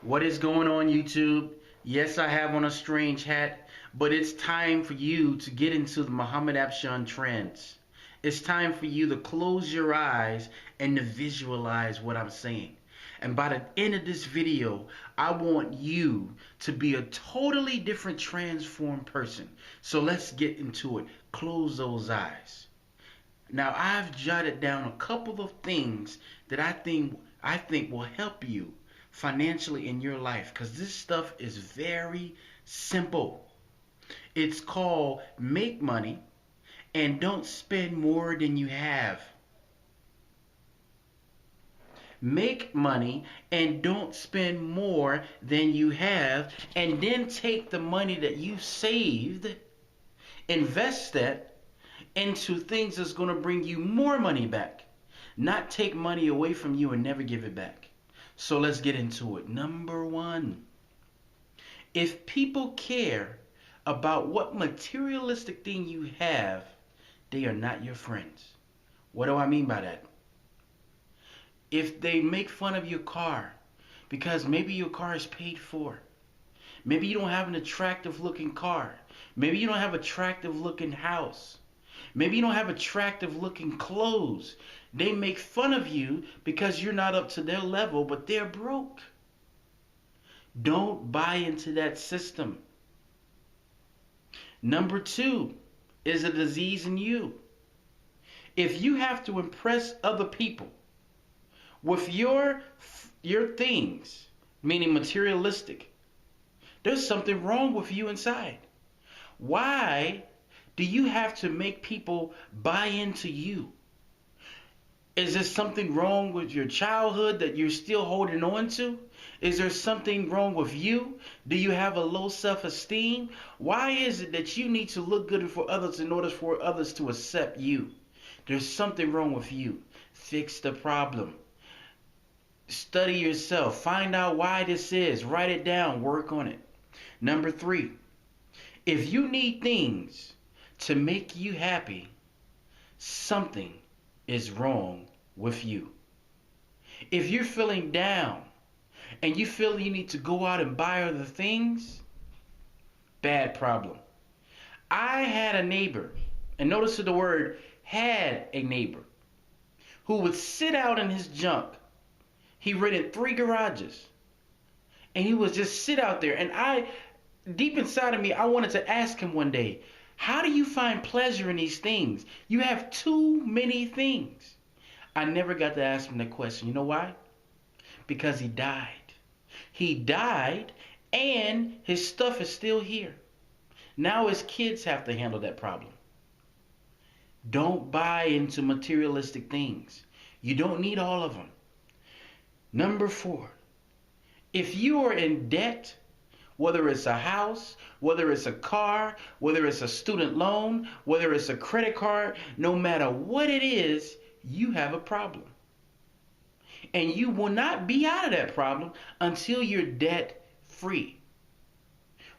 What is going on, YouTube? Yes, I have on a strange hat, but it's time for you to get into the Muhammad Afshan trends. It's time for you to close your eyes and to visualize what I'm saying. And by the end of this video, I want you to be a totally different transformed person. So let's get into it. Close those eyes. Now, I've jotted down a couple of things that I think will help you financially in your life, because this stuff is very simple. It's called make money and don't spend more than you have. Make money and don't spend more than you have, and then take the money that you saved, invest that into things that's going to bring you more money back. Not take money away from you and never give it back. So let's get into it. Number one, if people care about what materialistic thing you have, they are not your friends. What do I mean by that? If they make fun of your car because maybe your car is paid for, maybe you don't have an attractive looking car, maybe you don't have an attractive looking house, maybe you don't have attractive looking clothes. They make fun of you because you're not up to their level, but they're broke. Don't buy into that system. Number two is a disease in you. If you have to impress other people with your things, meaning materialistic, there's something wrong with you inside. Why do you have to make people buy into you? Is there something wrong with your childhood that you're still holding on to? Is there something wrong with you? Do you have a low self-esteem? Why is it that you need to look good for others in order for others to accept you? There's something wrong with you. Fix the problem. Study yourself. Find out why this is. Write it down. Work on it. Number three, if you need things to make you happy, something is wrong with you. If you're feeling down and you feel you need to go out and buy other things, bad problem. I had a neighbor, and notice the word had a neighbor, who would sit out in his junk. He rented 3 garages and he would just sit out there. And deep inside of me, I wanted to ask him one day, how do you find pleasure in these things? You have too many things. I never got to ask him that question. You know why? Because he died. He died and his stuff is still here. Now his kids have to handle that problem. Don't buy into materialistic things. You don't need all of them. Number 4, if you are in debt, whether it's a house, whether it's a car, whether it's a student loan, whether it's a credit card, no matter what it is, you have a problem. And you will not be out of that problem until you're debt free.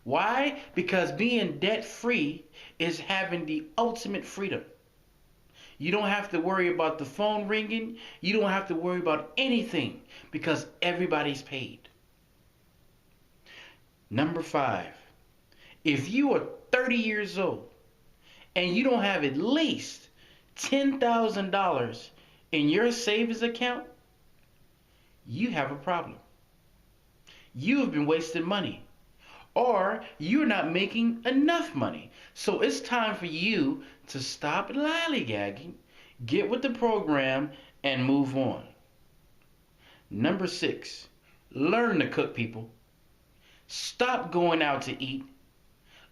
Why? Because being debt free is having the ultimate freedom. You don't have to worry about the phone ringing. You don't have to worry about anything because everybody's paid. Number 5, if you are 30 years old and you don't have at least $10,000 in your savings account, you have a problem. You have been wasting money, or you're not making enough money. So it's time for you to stop lollygagging, get with the program, and move on. Number 6, learn to cook, people. Stop going out to eat.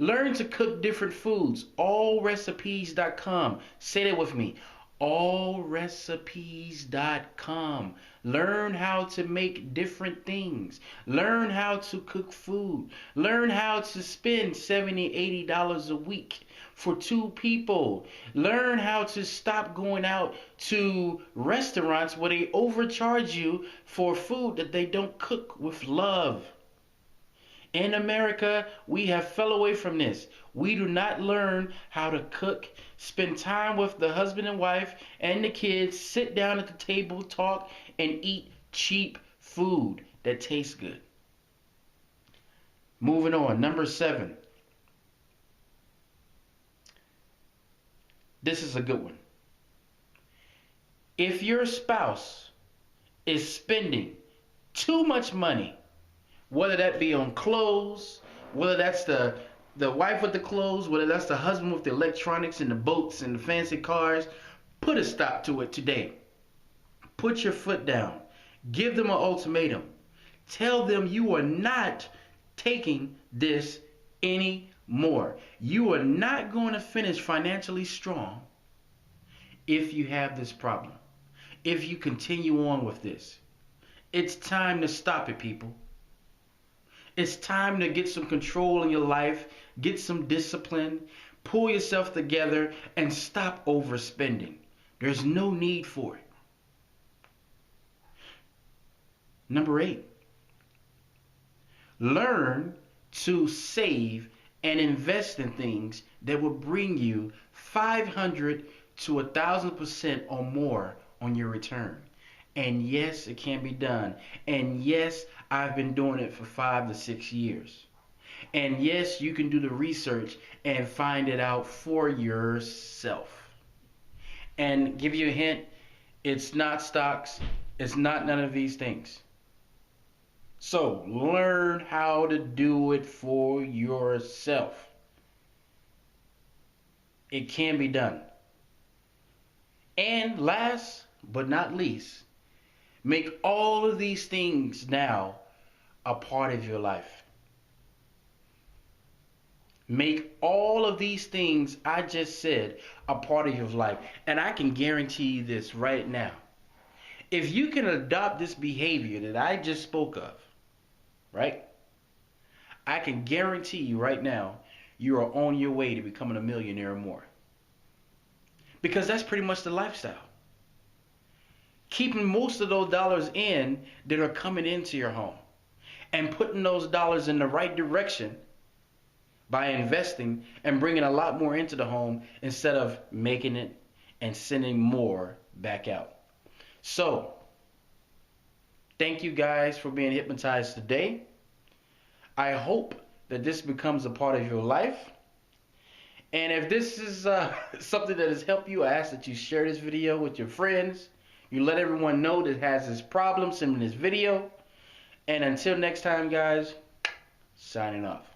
Learn to cook different foods. Allrecipes.com. Say that with me. Allrecipes.com. Learn how to make different things. Learn how to cook food. Learn how to spend $70, $80 a week for 2 people. Learn how to stop going out to restaurants where they overcharge you for food that they don't cook with love. In America, we have fell away from this. We do not learn how to cook, spend time with the husband and wife and the kids, sit down at the table, talk, and eat cheap food that tastes good. Moving on. Number 7. This is a good one. If your spouse is spending too much money, whether that be on clothes, whether that's the wife with the clothes, whether that's the husband with the electronics and the boats and the fancy cars, put a stop to it today. Put your foot down. Give them an ultimatum. Tell them you are not taking this anymore. You are not going to finish financially strong if you have this problem. If you continue on with this. It's time to stop it, people. It's time to get some control in your life, get some discipline, pull yourself together, and stop overspending. There's no need for it. Number 8, learn to save and invest in things that will bring you 500 to 1,000% or more on your return. And yes, it can be done. And yes, I've been doing it for 5 to 6 years. And yes, you can do the research and find it out for yourself. And give you a hint, it's not stocks, it's not none of these things. So learn how to do it for yourself. It can be done. And last but not least, make all of these things now a part of your life. Make all of these things I just said a part of your life. And I can guarantee you this right now. If you can adopt this behavior that I just spoke of, right? I can guarantee you right now, you are on your way to becoming a millionaire or more. Because that's pretty much the lifestyle. Keeping most of those dollars in that are coming into your home. And putting those dollars in the right direction by investing and bringing a lot more into the home instead of making it and sending more back out. So, thank you guys for being hypnotized today. I hope that this becomes a part of your life. And if this is something that has helped you, I ask that you share this video with your friends. You let everyone know that has this problem, send them this video. And until next time, guys, signing off.